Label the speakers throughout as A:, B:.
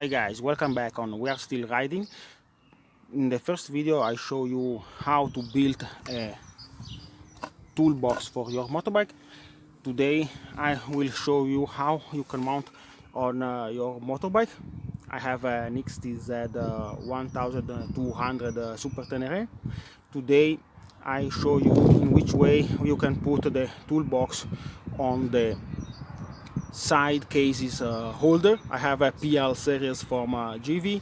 A: Hey guys, welcome back on We Are Still Riding. In the first video I show you how to build a toolbox for your motorbike. Today I will show you how you can mount on your motorbike. I have an XT1200Z Supertenere. Today I show you in which way you can put the toolbox on the side cases holder. I have a PL series from GV.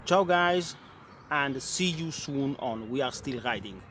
A: Ciao guys, and see you soon on We Are Still Riding.